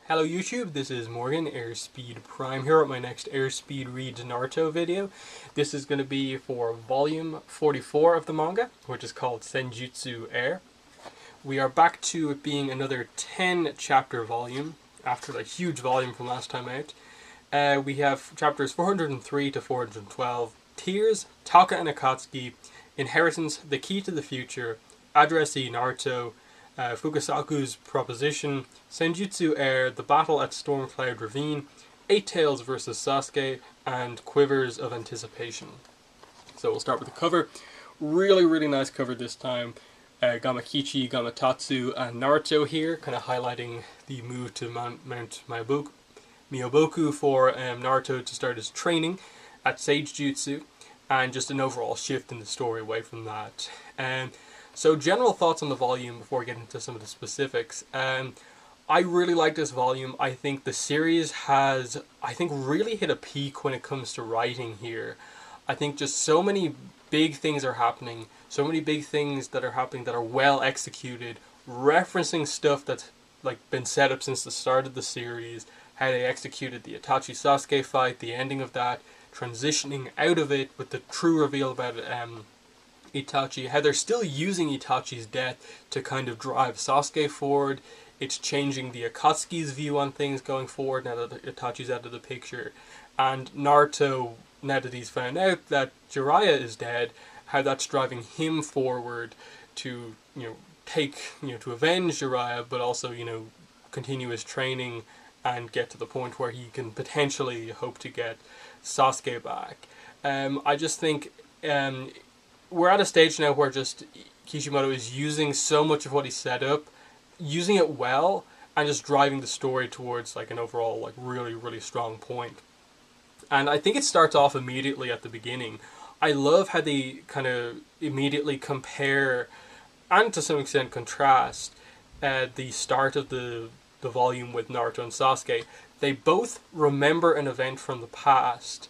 Hello YouTube, this is Morgan, Airspeed Prime, here at my next Airspeed Reads Naruto video. This is going to be for volume 44 of the manga, which is called Senjutsu Heir. We are back to it being another 10 chapter volume, after the huge volume from last time out. We have chapters 403 to 412, Tears, Taka and Akatsuki, Inheritance, The Key to the Future, Addressee Naruto, Fukasaku's Proposition, Senjutsu Heir, The Battle at Stormcloud Ravine, Eight Tails vs Sasuke, and Quivers of Anticipation. So we'll start with the cover. Really nice cover this time. Gamakichi, Gamatatsu, and Naruto here, kind of highlighting the move to Mount Miyoboku for Naruto to start his training at Sage Jutsu, and just an overall shift in the story away from that. So general thoughts on the volume before we get into some of the specifics. I really like this volume. I think the series has, really hit a peak when it comes to writing here. I think just so many big things are happening, so many big things that are happening that are well executed, referencing stuff that's been set up since the start of the series, how they executed the Itachi Sasuke fight, the ending of that, transitioning out of it with the true reveal about Itachi, how they're still using Itachi's death to kind of drive Sasuke forward. It's changing the Akatsuki's view on things going forward now that Itachi's out of the picture. And Naruto, now that he's found out that Jiraiya is dead, how that's driving him forward to, to avenge Jiraiya, but also, continue his training and get to the point where he can potentially hope to get Sasuke back. I just think we're at a stage now where just Kishimoto is using so much of what he set up, using it well, and just driving the story towards an overall really strong point. And I think it starts off immediately at the beginning. I love how they kind of immediately compare, and to some extent contrast, the start of the volume with Naruto and Sasuke. They both remember an event from the past,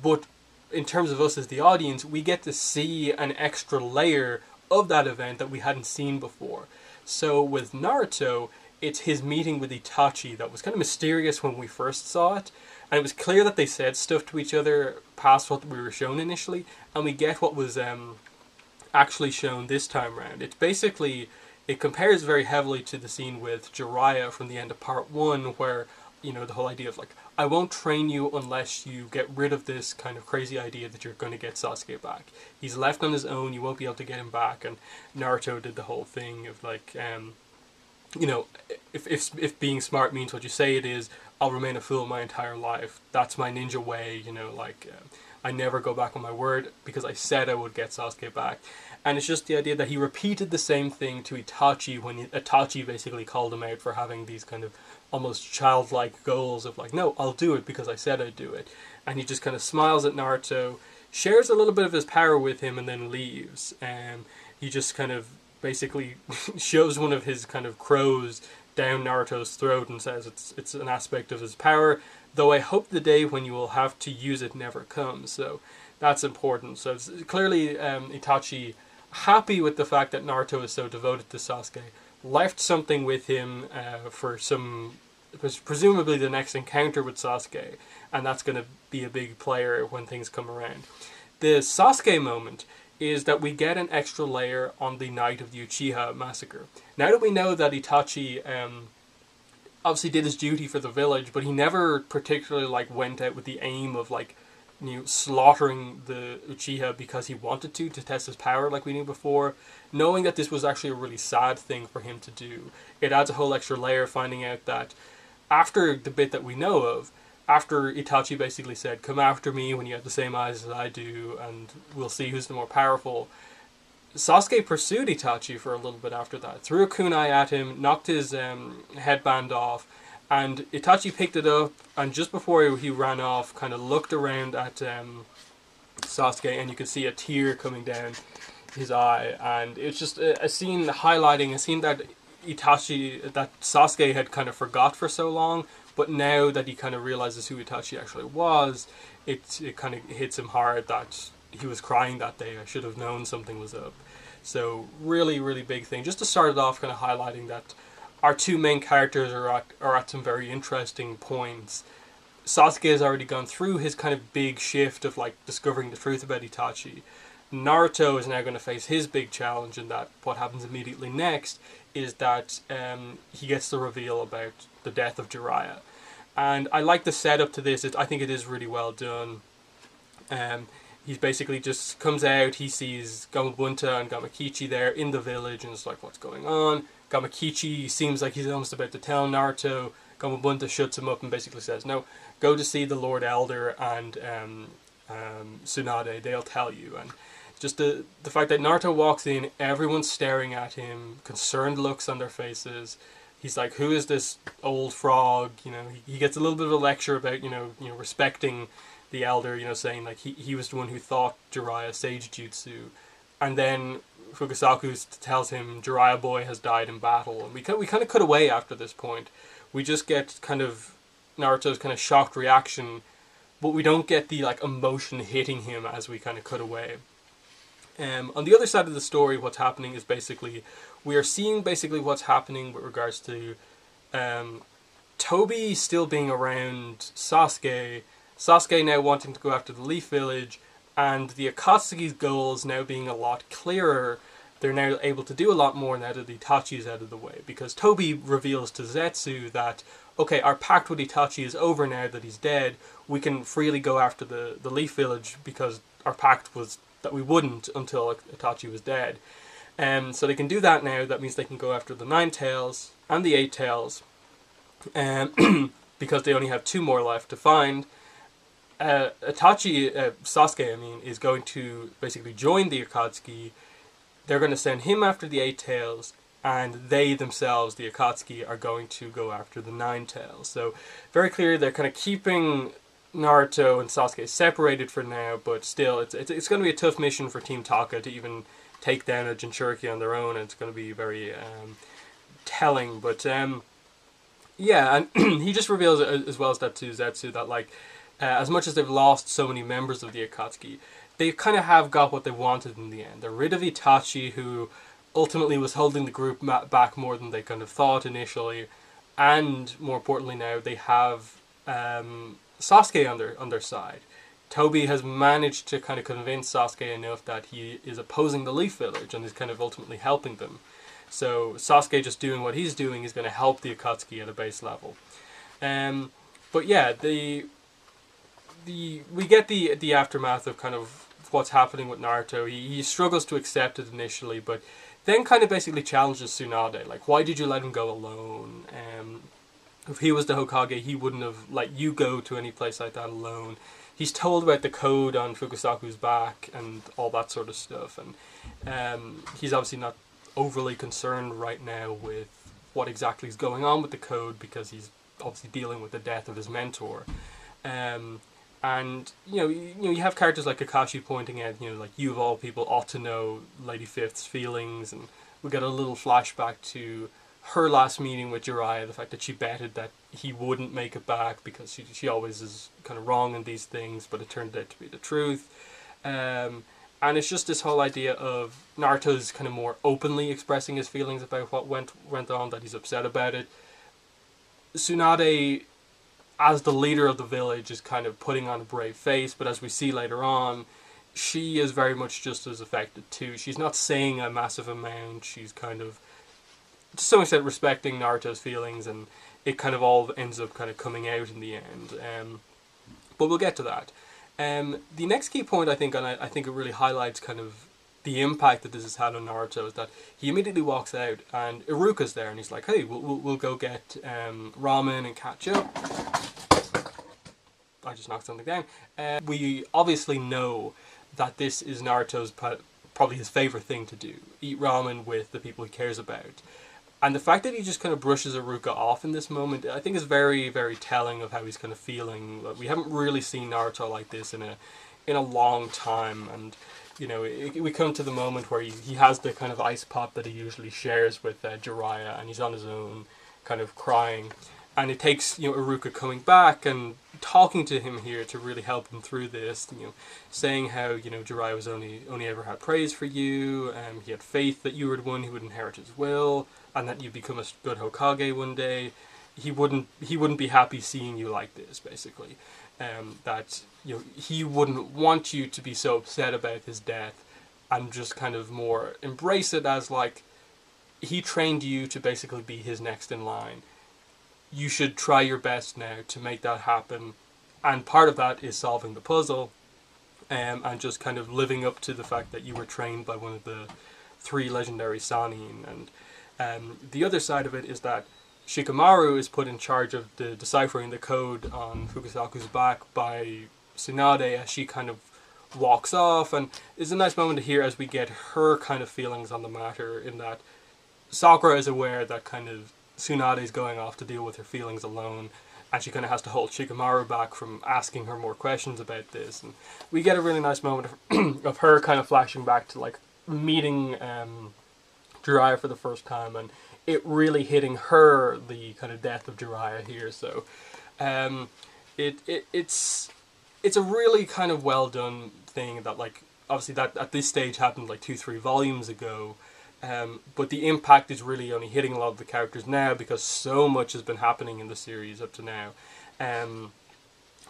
but in terms of us as the audience, we get to see an extra layer of that event that we hadn't seen before. So with Naruto, it's his meeting with Itachi that was kind of mysterious when we first saw it, and it was clear that they said stuff to each other past what we were shown initially, and we get what was actually shown this time around. It's basically, it compares very heavily to the scene with Jiraiya from the end of part 1, where, the whole idea of I won't train you unless you get rid of this kind of crazy idea that you're going to get Sasuke back. He's left on his own, you won't be able to get him back, and Naruto did the whole thing of if being smart means what you say it is, I'll remain a fool my entire life. That's my ninja way, I never go back on my word because I said I would get Sasuke back. And it's just the idea that he repeated the same thing to Itachi when Itachi basically called him out for having these kind of almost childlike goals of no, I'll do it because I said I'd do it. And he just kind of smiles at Naruto, shares a little bit of his power with him, and then leaves. And he just kind of basically shoves one of his kind of crows down Naruto's throat and says it's an aspect of his power, though I hope the day when you will have to use it never comes. So that's important. So it's clearly Itachi, happy with the fact that Naruto is so devoted to Sasuke, left something with him for presumably the next encounter with Sasuke, and that's going to be a big player when things come around. The Sasuke moment is that we get an extra layer on the night of the Uchiha massacre. Now that we know that Itachi obviously did his duty for the village, but he never particularly went out with the aim of slaughtering the Uchiha because he wanted to test his power like we knew before. Knowing that this was actually a really sad thing for him to do, it adds a whole extra layer, finding out that after the bit that we know of, after Itachi basically said, come after me when you have the same eyes as I do and we'll see who's the more powerful, Sasuke pursued Itachi for a little bit after that, threw a kunai at him, knocked his headband off, and Itachi picked it up, and just before he ran off, kind of looked around at Sasuke, and you could see a tear coming down his eye, and it's just a scene highlighting a scene that Sasuke had kind of forgot for so long, but now that he kind of realizes who Itachi actually was, it kind of hits him hard that he was crying that day. I should have known something was up. So really big thing. Just to start it off, kind of highlighting that our two main characters are at some very interesting points. Sasuke has already gone through his kind of big shift of like discovering the truth about Itachi. Naruto is now going to face his big challenge, and that what happens immediately next is that he gets the reveal about the death of Jiraiya. And I like the setup to this. I think it is really well done. He basically just comes out, he sees Gamabunta and Gamakichi there in the village, and it's like, what's going on? Gamakichi seems like he's almost about to tell Naruto. Gamabunta shuts him up and basically says, no, go to see the Lord Elder and Tsunade, they'll tell you. And just the fact that Naruto walks in, everyone's staring at him, concerned looks on their faces. He's like, who is this old frog? You know, he gets a little bit of a lecture about, respecting the elder, saying like he was the one who taught Jiraiya Sage Jutsu. And then Fukasaku tells him Jiraiya boy has died in battle. And we kind of cut away after this point. We just get kind of Naruto's kind of shocked reaction, but we don't get the like emotion hitting him as we kind of cut away. On the other side of the story, what's happening is basically we are seeing basically what's happening with regards to Toby still being around Sasuke now wanting to go after the Leaf Village, and the Akatsuki's goals now being a lot clearer. They're now able to do a lot more now that Itachi is out of the way, because Toby reveals to Zetsu that, okay, our pact with Itachi is over now that he's dead. We can freely go after the Leaf Village because our pact was that we wouldn't until Itachi was dead. So they can do that now. That means they can go after the Nine Tails and the Eight Tails, because they only have two more left to find. Sasuke, is going to basically join the Akatsuki. They're going to send him after the Eight Tails, and they themselves, the Akatsuki, are going to go after the Nine Tails. So very clearly they're kind of keeping Naruto and Sasuke separated for now, but still it's going to be a tough mission for Team Taka to even take down a Jinchuuriki on their own, and it's going to be very telling. But yeah, and he just reveals as well as that to Zetsu that like as much as they've lost so many members of the Akatsuki, they kind of have got what they wanted in the end. They're rid of Itachi, who ultimately was holding the group back more than they kind of thought initially, and more importantly now they have Sasuke on their side. Toby has managed to kind of convince Sasuke enough that he is opposing the Leaf Village and is kind of ultimately helping them. So Sasuke just doing what he's doing is going to help the Akatsuki at a base level. But yeah, we get the aftermath of kind of what's happening with Naruto. He struggles to accept it initially, but then kind of basically challenges Tsunade. Like, why did you let him go alone? If he was the Hokage, he wouldn't have let you go to any place like that alone. He's told about the code on Fukasaku's back and all that sort of stuff. And he's obviously not overly concerned right now with what exactly is going on with the code, because he's obviously dealing with the death of his mentor. And you have characters like Kakashi pointing out, like, you of all people ought to know Lady Fifth's feelings, and we get a little flashback to her last meeting with Jiraiya, the fact that she betted that he wouldn't make it back because she always is kind of wrong in these things, but it turned out to be the truth. And it's just this whole idea of Naruto's kind of more openly expressing his feelings about what went on, that he's upset about it. Tsunade, as the leader of the village, is kind of putting on a brave face, but as we see later on, she is very much just as affected too. She's not saying a massive amount, she's kind of, to some extent, respecting Naruto's feelings, and it kind of all ends up kind of coming out in the end. But we'll get to that. The next key point, I think, and I think it really highlights kind of the impact that this has had on Naruto, is that he immediately walks out and Iruka's there, and he's like, hey, we'll go get ramen and catch up. I just knocked something down. We obviously know that this is Naruto's probably his favourite thing to do, eat ramen with the people he cares about. And the fact that he just kind of brushes Iruka off in this moment, I think is very, very telling of how he's kind of feeling. We haven't really seen Naruto like this in a long time, and we come to the moment where he has the kind of ice pop that he usually shares with Jiraiya, and he's on his own, kind of crying. And it takes, you know, Iruka coming back and talking to him here to really help him through this, you know, saying how, you know, Jiraiya was only ever had praise for you, he had faith that you were the one who would inherit his will, and that you'd become a good Hokage one day. He wouldn't be happy seeing you like this, basically. That, you know, he wouldn't want you to be so upset about his death, and just kind of more embrace it as like, he trained you to basically be his next in line. You should try your best now to make that happen, and part of that is solving the puzzle, and just kind of living up to the fact that you were trained by one of the 3 legendary Sannin. And the other side of it is that Shikamaru is put in charge of the deciphering the code on Fukusaku's back by Tsunade as she kind of walks off, and it's a nice moment to hear as we get her kind of feelings on the matter, in that Sakura is aware that kind of Tsunade is going off to deal with her feelings alone, and she kind of has to hold Shikamaru back from asking her more questions about this. And we get a really nice moment of her kind of flashing back to like meeting Jiraiya for the first time, and it really hitting her the kind of death of Jiraiya here. So it's a really kind of well done thing that, like, obviously that at this stage happened like 2-3 volumes ago. But the impact is really only hitting a lot of the characters now because so much has been happening in the series up to now.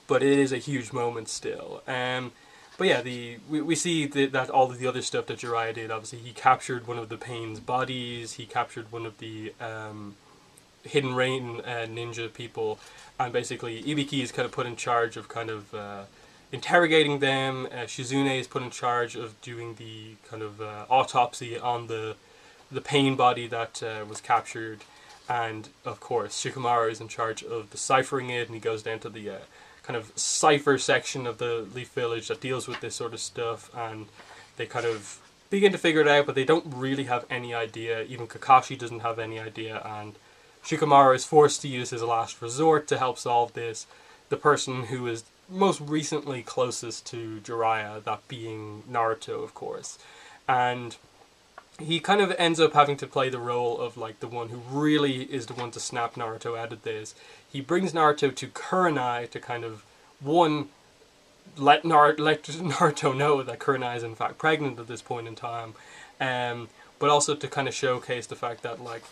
But it is a huge moment still. But yeah, we see that all of the other stuff that Jiraiya did. Obviously, he captured one of the Pain's bodies. He captured one of the Hidden Rain ninja people. And basically, Ibiki is kind of put in charge of kind of interrogating them. Shizune is put in charge of doing the kind of autopsy on the Pain body that was captured, and of course Shikamaru is in charge of deciphering it, and he goes down to the kind of cipher section of the Leaf Village that deals with this sort of stuff, and they kind of begin to figure it out, but they don't really have any idea. Even Kakashi doesn't have any idea, and Shikamaru is forced to use his last resort to help solve this. The person who is most recently closest to Jiraiya, that being Naruto, of course. And he kind of ends up having to play the role of like the one who really is the one to snap Naruto out of this. He brings Naruto to Kurenai to kind of, one, let Naruto know that Kurenai is in fact pregnant at this point in time, but also to kind of showcase the fact that like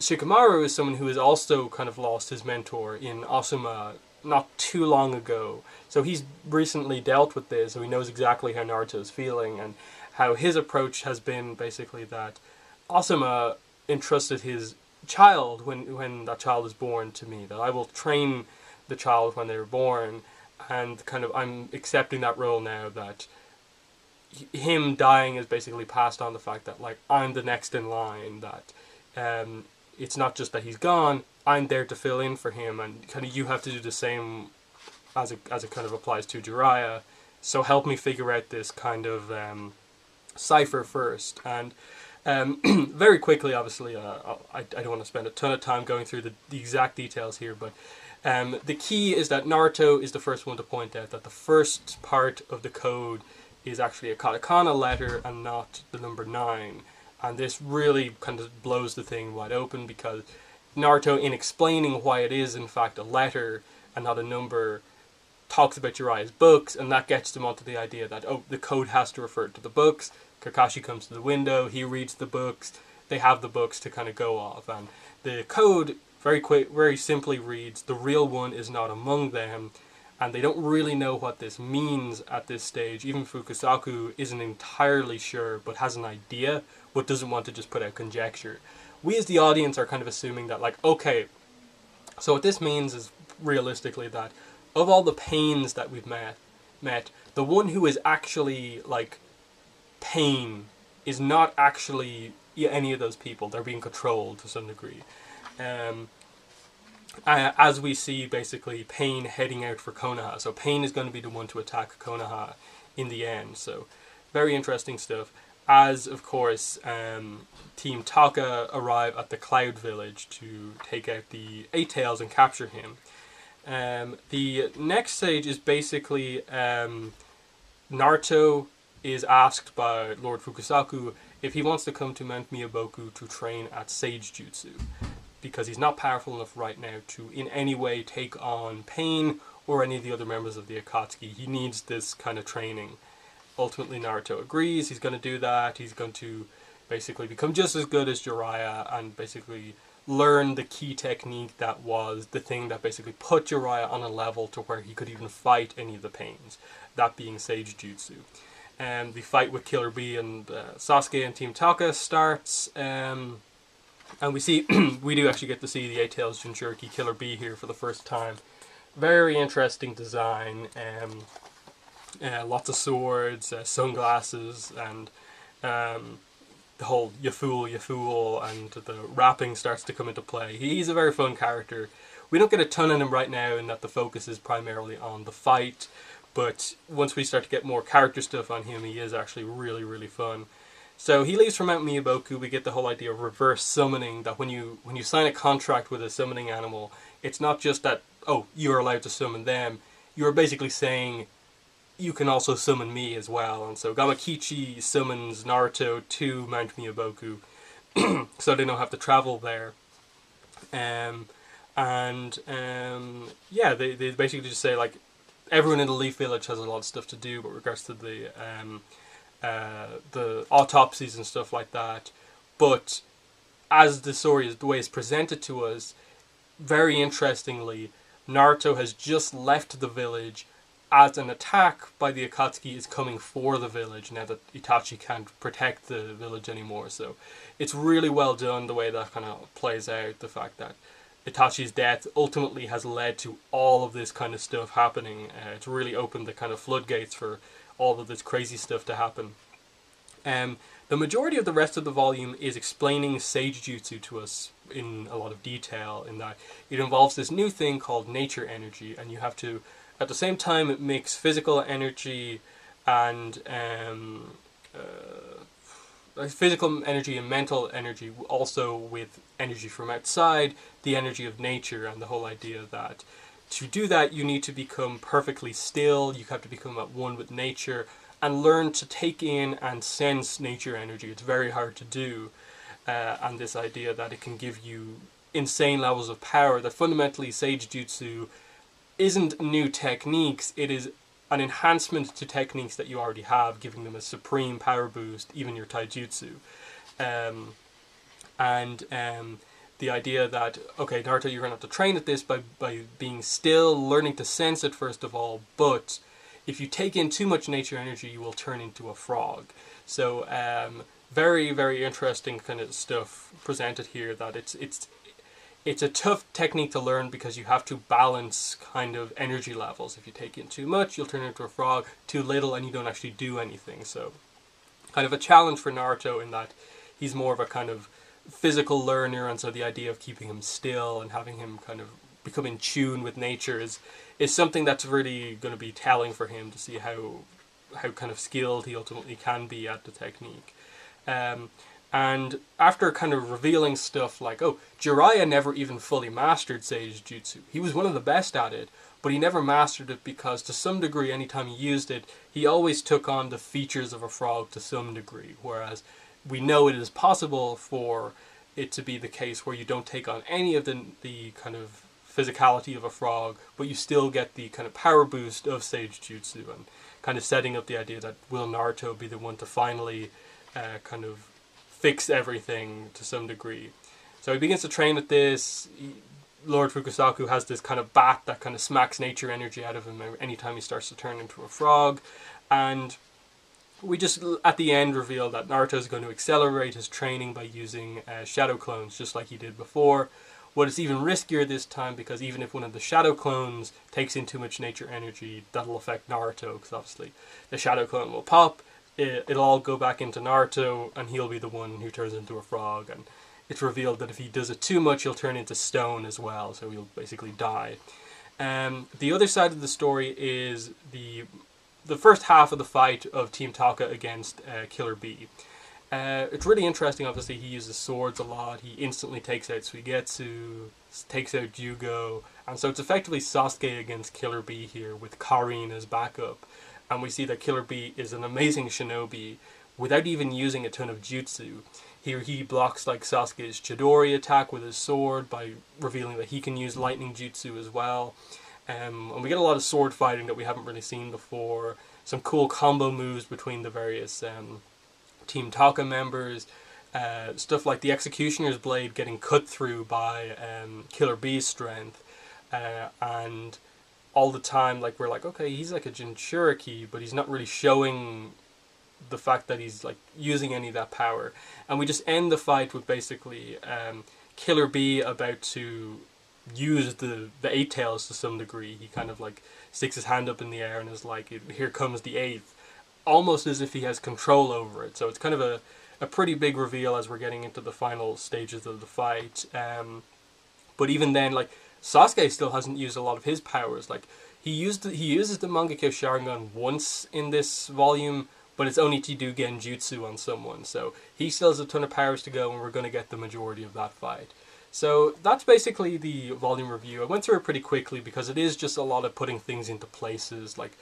Shikamaru is someone who has also kind of lost his mentor in Asuma not too long ago. So he's recently dealt with this, so he knows exactly how Naruto is feeling, and how his approach has been basically that Asuma entrusted his child when that child is born to me, that I will train the child when they're born, and kind of I'm accepting that role now, that him dying is basically passed on the fact that like I'm the next in line, that it's not just that he's gone, I'm there to fill in for him, and kind of you have to do the same as it kind of applies to Jiraiya. So help me figure out this kind of cipher first. And very quickly, obviously, I don't want to spend a ton of time going through the exact details here, but the key is that Naruto is the first one to point out that the first part of the code is actually a katakana letter and not the number 9. And this really kind of blows the thing wide open, because Naruto, in explaining why it is in fact a letter and not a number, talks about Jiraiya's books, and that gets them onto the idea that, oh, the code has to refer to the books. Kakashi comes to the window, he reads the books, they have the books to kind of go off, and the code very simply reads, the real one is not among them, and they don't really know what this means at this stage. Even Fukusaku isn't entirely sure, but has an idea, but doesn't want to just put out conjecture. We as the audience are kind of assuming that, like, okay, so what this means is realistically that of all the Pains that we've met, the one who is actually, like, Pain is not actually any of those people. They're being controlled to some degree. As we see, basically, Pain heading out for Konoha. So Pain is going to be the one to attack Konoha in the end. So very interesting stuff. As, of course, Team Taka arrive at the Cloud Village to take out the Eight Tails and capture him. The next stage is basically Naruto is asked by Lord Fukusaku if he wants to come to Mount Miyaboku to train at Sage Jutsu. because he's not powerful enough right now to in any way take on Pain or any of the other members of the Akatsuki. He needs this kind of training. Ultimately, Naruto agrees. He's going to do that. He's going to basically become just as good as Jiraiya and basically learn the key technique that was the thing that basically put Jiraiya on a level to where he could even fight any of the Pains, that being Sage Jutsu. The fight with Killer Bee and Sasuke and Team Taka starts, and we see we do actually get to see the Eight Tails Jinchuuriki Killer Bee here for the first time. Very interesting design, lots of swords, sunglasses, and the whole "you fool," and the rapping starts to come into play. He's a very fun character. We don't get a ton on him right now in that the focus is primarily on the fight, but once we start to get more character stuff on him, he is actually really, really fun. So he leaves from Mount Miyaboku. We get the whole idea of reverse summoning, that when you sign a contract with a summoning animal, it's not just that, oh, you're allowed to summon them. You're basically saying, you can also summon me as well. And so Gamakichi summons Naruto to Mount Miyaboku so they don't have to travel there. Yeah, they basically just say, like, everyone in the Leaf Village has a lot of stuff to do with regards to the autopsies and stuff like that. But as the story is, the way it's presented to us, very interestingly, Naruto has just left the village as an attack by the Akatsuki is coming for the village now that Itachi can't protect the village anymore. So it's really well done the way that kind of plays out, the fact that Itachi's death ultimately has led to all of this kind of stuff happening. It's really opened the kind of floodgates for all of this crazy stuff to happen. The majority of the rest of the volume is explaining Sage Jutsu to us in a lot of detail, in that it involves this new thing called nature energy, and you have to, at the same time, mix physical energy and physical energy and mental energy, also with energy from outside, the energy of nature, and the whole idea that to do that you need to become perfectly still, you have to become at one with nature, and learn to take in and sense nature energy. It's very hard to do, and this idea that it can give you insane levels of power, that fundamentally Sage Jutsu isn't new techniques, it is an enhancement to techniques that you already have, giving them a supreme power boost, even your taijutsu. The idea that, okay, Naruto, you're going to have to train at this by being still, learning to sense it first of all, but if you take in too much nature energy, you will turn into a frog. So very, very interesting kind of stuff presented here, that it's a tough technique to learn because you have to balance kind of energy levels. If you take in too much, you'll turn into a frog, too little, and you don't actually do anything. So kind of a challenge for Naruto in that he's more of a kind of physical learner, and so the idea of keeping him still and having him kind of become in tune with nature is something that's really going to be telling for him, to see how kind of skilled he ultimately can be at the technique. And after kind of revealing stuff like, oh, Jiraiya never even fully mastered Sage Jutsu. He was one of the best at it, but he never mastered it because to some degree, anytime he used it, he always took on the features of a frog to some degree. Whereas we know it is possible for it to be the case where you don't take on any of the kind of physicality of a frog, but you still get the kind of power boost of Sage Jutsu, and kind of setting up the idea that will Naruto be the one to finally kind of fix everything to some degree. So he begins to train at this. Lord Fukusaku has this kind of bat that kind of smacks nature energy out of him anytime he starts to turn into a frog. And we just, at the end, reveal that Naruto is going to accelerate his training by using shadow clones, just like he did before. But it's even riskier this time, because even if one of the shadow clones takes in too much nature energy, that'll affect Naruto, because obviously the shadow clone will pop, it'll all go back into Naruto, and he'll be the one who turns into a frog. And it's revealed that if he does it too much, he'll turn into stone as well, so he'll basically die. The other side of the story is the first half of the fight of Team Taka against Killer Bee. It's really interesting. Obviously, he uses swords a lot. He instantly takes out Suigetsu, takes out Jugo, and so it's effectively Sasuke against Killer Bee here, with Karin as backup. And we see that Killer Bee is an amazing shinobi, without even using a ton of jutsu. Here he blocks like Sasuke's Chidori attack with his sword by revealing that he can use lightning jutsu as well. And we get a lot of sword fighting that we haven't really seen before. Some cool combo moves between the various Team Taka members. Stuff like the Executioner's blade getting cut through by Killer Bee's strength. And all the time, like, we're like, okay, he's like a Jinchuuriki, but he's not really showing the fact that he's like using any of that power. And we just end the fight with basically Killer Bee about to use the eight tails to some degree. He kind of like sticks his hand up in the air and is like, here comes the eighth, almost as if he has control over it. So it's kind of a pretty big reveal as we're getting into the final stages of the fight. But even then, like, Sasuke still hasn't used a lot of his powers. Like, he uses the Mangekyo Sharingan once in this volume, but it's only to do Genjutsu on someone. So he still has a ton of powers to go, and we're going to get the majority of that fight. So that's basically the volume review. I went through it pretty quickly because it is just a lot of putting things into places. Like,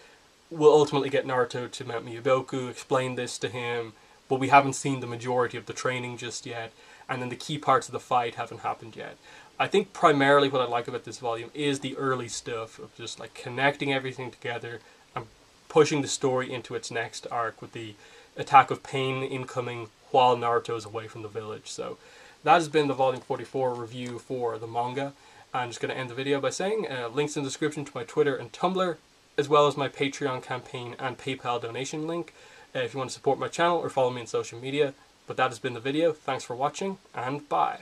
we'll ultimately get Naruto to Mount Miyaboku, explain this to him, but we haven't seen the majority of the training just yet, and then the key parts of the fight haven't happened yet. I think primarily what I like about this volume is the early stuff of just like connecting everything together and pushing the story into its next arc with the attack of pain incoming while Naruto is away from the village. So that has been the volume 44 review for the manga. I'm just going to end the video by saying links in the description to my Twitter and Tumblr, as well as my Patreon campaign and PayPal donation link if you want to support my channel or follow me on social media. But that has been the video. Thanks for watching, and bye.